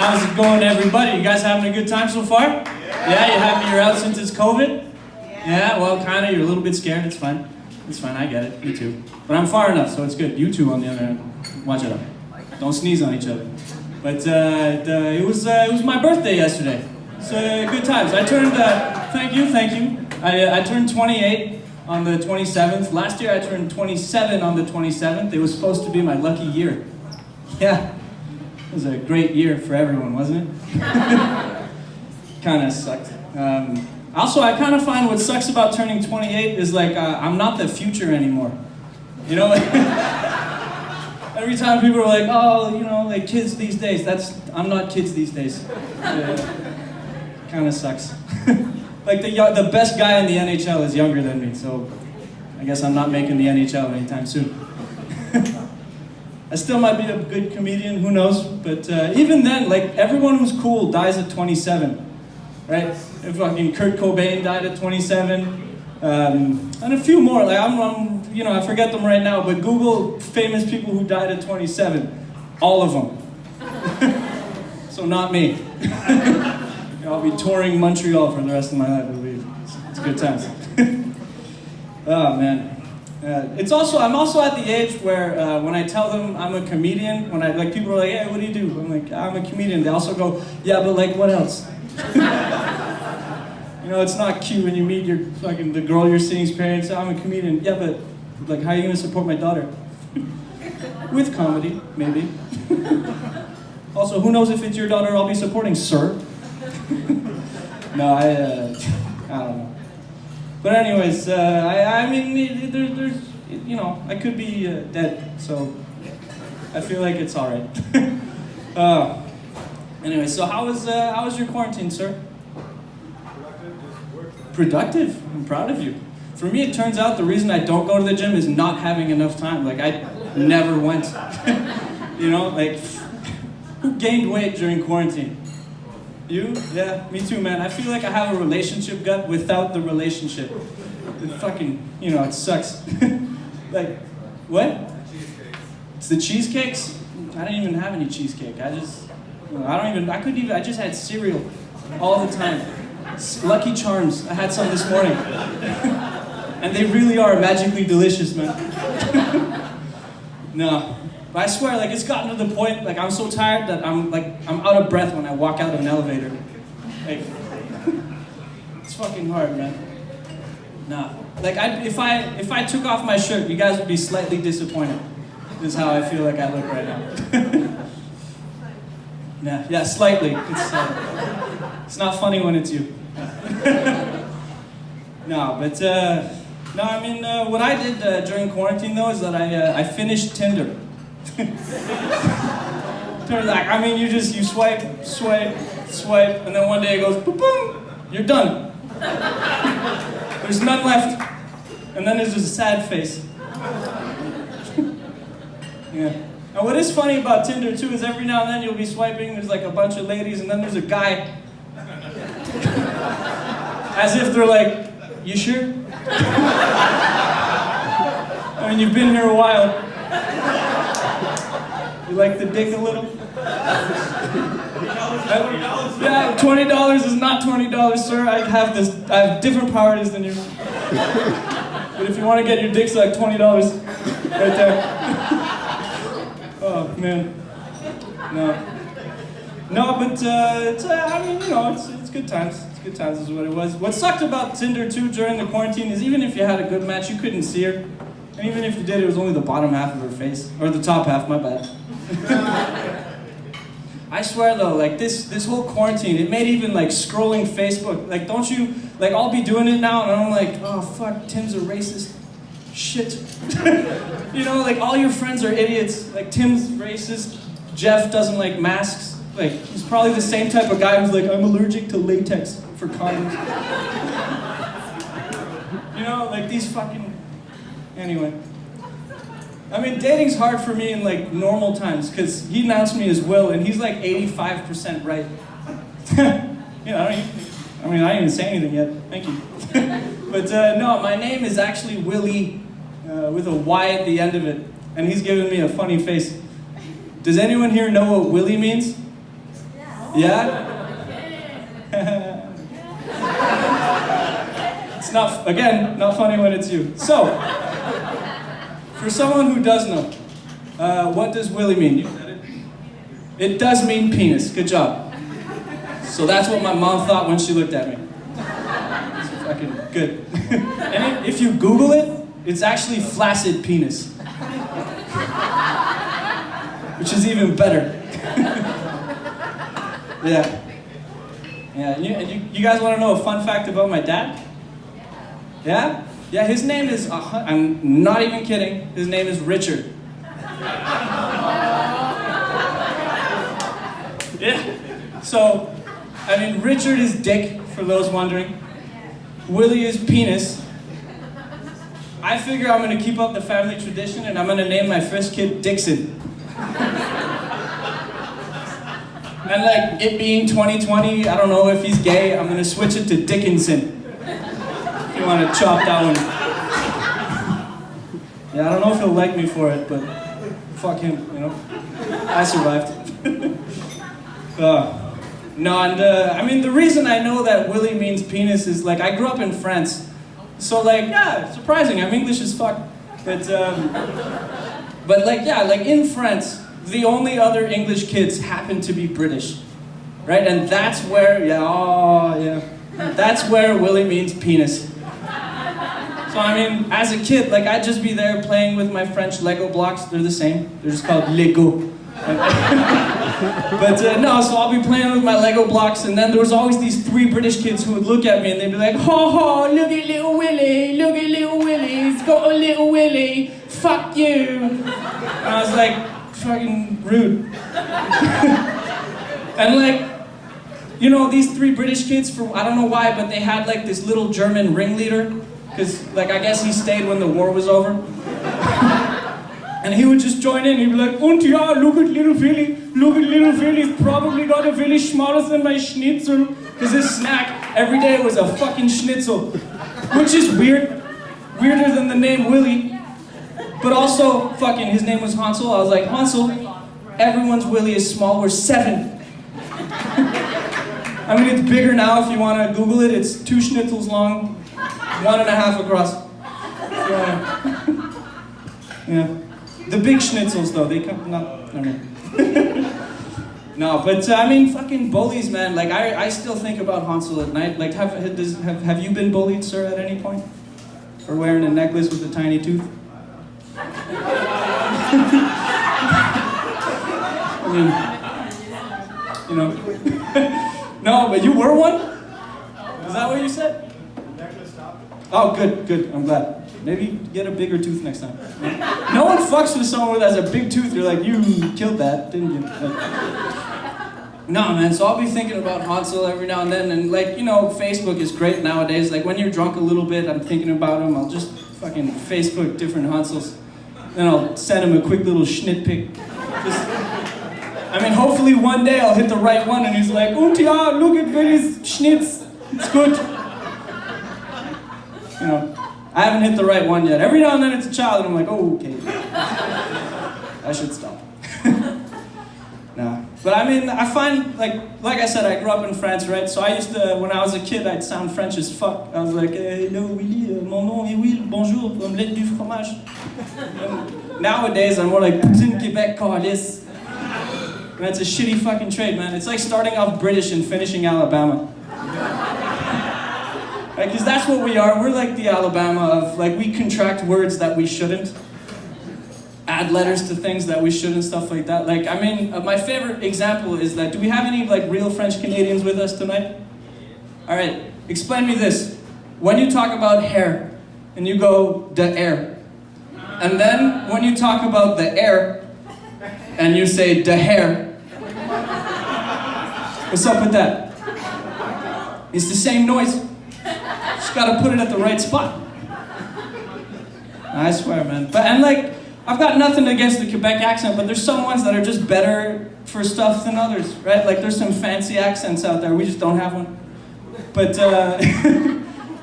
How's it going, everybody? You guys having a good time so far? Yeah, you happy you're out since it's COVID? Yeah, well, kind of. You're a little bit scared. It's fine. It's fine. I get it. Me too. But I'm far enough, so it's good. You two, on the other hand, watch it up. Don't sneeze on each other. But it was my birthday yesterday. So good times. I turned. Thank you. I turned 28 on the 27th. Last year I turned 27 on the 27th. It was supposed to be my lucky year. Yeah. It was a great year for everyone, wasn't it? Kind of sucked. Also, I kind of find what sucks about turning 28 is like, I'm not the future anymore. You know? Every time people are like, oh, you know, like kids these days, I'm not kids these days. Kind of sucks. Like the best guy in the NHL is younger than me, so I guess I'm not making the NHL anytime soon. I still might be a good comedian, who knows? But even then, like, everyone who's cool dies at 27, right? Fucking Kurt Cobain died at 27, and a few more. Like, you know, I forget them right now, but Google famous people who died at 27. All of them. So not me. I'll be touring Montreal for the rest of my life, I believe. It's good times. Oh, man. I'm also at the age where when I tell them I'm a comedian, when people are like, hey, what do you do? I'm like, I'm a comedian. They also go, yeah, but like, what else? You know, it's not cute when you meet the girl you're seeing's parents. I'm a comedian. Yeah, but like, how are you going to support my daughter? With comedy, maybe. Also, who knows if it's your daughter I'll be supporting, sir? No, I don't know. But anyways, I mean, there's, you know, I could be dead, so I feel like it's all right. Anyway, so how was your quarantine, sir? Productive? I'm proud of you. For me, it turns out the reason I don't go to the gym is not having enough time. Like, I never went. You know, like, who gained weight during quarantine? You? Yeah, me too, man. I feel like I have a relationship gut without the relationship. It fucking, you know, it sucks. Like, what? It's the cheesecakes? I didn't even have any cheesecake. I just had cereal all the time. Lucky Charms. I had some this morning. And they really are magically delicious, man. No. But I swear, like, it's gotten to the point, like, I'm so tired that I'm out of breath when I walk out of an elevator. Like, it's fucking hard, man. Nah. Like, if I took off my shirt, you guys would be slightly disappointed. This is how I feel like I look right now. Nah, yeah, slightly. It's not funny when it's you. No, but, no, I mean, what I did during quarantine, though, is that I finished Tinder. I mean, you swipe, and then one day it goes, boom, boom, you're done. There's none left. And then there's just a sad face. Yeah. And what is funny about Tinder, too, is every now and then you'll be swiping, there's like a bunch of ladies, and then there's a guy. As if they're like, you sure? I mean, you've been here a while. You like the dick a little? Yeah, $20 is not $20, sir. I have different priorities than you. But if you want to get your dick sucked, $20 right there. Oh man, no, but I mean, you know, it's good times. It's good times is what it was. What sucked about Tinder too during the quarantine is even if you had a good match, you couldn't see her. And even if you did, it was only the bottom half of her face. Or the top half, my bad. I swear though, like this whole quarantine, it made even like scrolling Facebook, like don't you, like I'll be doing it now and I'm like, oh fuck, Tim's a racist. Shit. You know, like all your friends are idiots. Like Tim's racist, Jeff doesn't like masks. Like he's probably the same type of guy who's like, I'm allergic to latex for condoms. You know, like these fucking... Anyway. I mean, dating's hard for me in like normal times because he announced me as Will and he's like 85% right. You know, I didn't even say anything yet. Thank you. But no, my name is actually Willie with a Y at the end of it. And he's giving me a funny face. Does anyone here know what Willie means? Yeah. Yeah? It's not, again, not funny when it's you. So, for someone who does know, what does Willie mean? You said it. It does mean penis. Good job. So that's what my mom thought when she looked at me. It's fucking good. And if you Google it, it's actually flaccid penis. Which is even better. Yeah. Yeah, you guys want to know a fun fact about my dad? Yeah? Yeah, his name is, I'm not even kidding, his name is Richard. Yeah. So, I mean, Richard is dick, for those wondering. Willie is penis. I figure I'm gonna keep up the family tradition and I'm gonna name my first kid Dixon. And like, it being 2020, I don't know if he's gay, I'm gonna switch it to Dickinson. If you wanna chop that one. Yeah, I don't know if he'll like me for it, but fuck him, you know? I survived. No, and I mean, the reason I know that Willie means penis is like, I grew up in France. So like, yeah, surprising, I'm English as fuck. But like, yeah, like in France, the only other English kids happen to be British, right? And that's where, that's where Willie means penis. So I mean, as a kid, like I'd just be there playing with my French Lego blocks. They're the same. They're just called Lego. But no, so I'll be playing with my Lego blocks, and then there was always these 3 British kids who would look at me and they'd be like, ho ho, look at little Willie, he's got a little Willie, fuck you. And I was like, fucking rude. And like, you know, these 3 British kids, for I don't know why, but they had like this little German ringleader, because like I guess he stayed when the war was over. And he would just join in, he'd be like, und ja, look at little Willie, he's probably got a Willie smaller than my schnitzel. Because his snack every day was a fucking schnitzel. Which is weird, weirder than the name Willie. But also, fucking, his name was Hansel. I was like, Hansel, everyone's Willie is small, we're 7. I mean, it's bigger now if you want to Google it. It's 2 schnitzels long, 1.5 across. Yeah. The big schnitzels, though, they come, not, I mean. No, but I mean, fucking bullies, man. Like, I still think about Hansel at night. Like, have you been bullied, sir, at any point? For wearing a necklace with a tiny tooth? I mean, you know. No, but you were one? Is that what you said? Oh, good, I'm glad. Maybe get a bigger tooth next time. No one fucks with someone that has a big tooth. You're like, you killed that, didn't you? Like, no, man, so I'll be thinking about Hansel every now and then, and like, you know, Facebook is great nowadays. Like, when you're drunk a little bit, I'm thinking about him, I'll just fucking Facebook different Hansels. Then I'll send him a quick little schnit pic. I mean, hopefully one day I'll hit the right one and he's like, und ja, look at Willie's schnitz, it's good. You know, I haven't hit the right one yet. Every now and then it's a child and I'm like, oh, okay. I should stop. Nah. But I mean, I find, like I said, I grew up in France, right? So I used to, when I was a kid, I'd sound French as fuck. I was like, hello, Willie, mon nom est Will, bonjour, omelette du fromage. And nowadays, I'm more like, putain, Québec, calice. And that's a shitty fucking trade, man. It's like starting off British and finishing Alabama. Right, because that's what we are. We're like the Alabama of, like, we contract words that we shouldn't. Add letters to things that we shouldn't, stuff like that. Like, I mean, my favorite example is that, do we have any, like, real French Canadians with us tonight? All right, explain me this. When you talk about hair, and you go, de air. And then, when you talk about the air, and you say, de hair. What's up with that? It's the same noise. Just gotta put it at the right spot. I swear, man. And like, I've got nothing against the Quebec accent, but there's some ones that are just better for stuff than others, right? Like, there's some fancy accents out there, we just don't have one. But,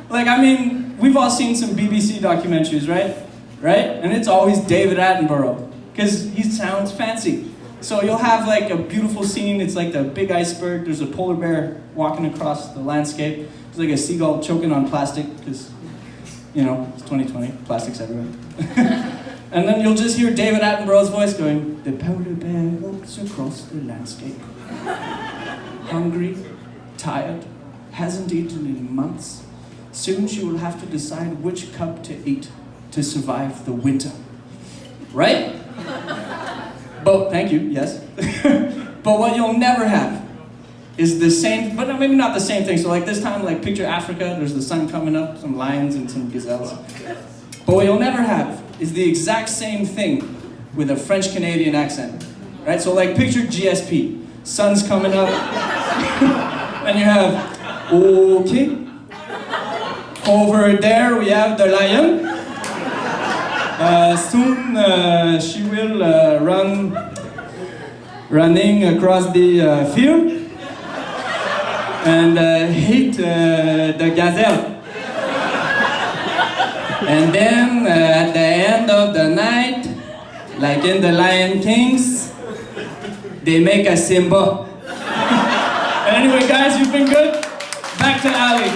like, I mean, we've all seen some BBC documentaries, right? And it's always David Attenborough, because he sounds fancy. So you'll have like a beautiful scene, it's like the big iceberg, there's a polar bear walking across the landscape, there's like a seagull choking on plastic, because, you know, it's 2020, plastic's everywhere. And then you'll just hear David Attenborough's voice going, the polar bear walks across the landscape. Hungry, tired, hasn't eaten in months. Soon she will have to decide which cup to eat to survive the winter. Right? But, thank you, yes. But what you'll never have is the same, but maybe not the same thing. So like this time, like picture Africa, there's the sun coming up, some lions and some gazelles. But what you'll never have is the exact same thing with a French-Canadian accent. Right? So like picture GSP, sun's coming up, and you have, okay. Over there we have the lion. Soon she will running across the field and hit the gazelle. And then at the end of the night, like in the Lion Kings, they make a Simba. Anyway guys, you've been good. Back to Ali.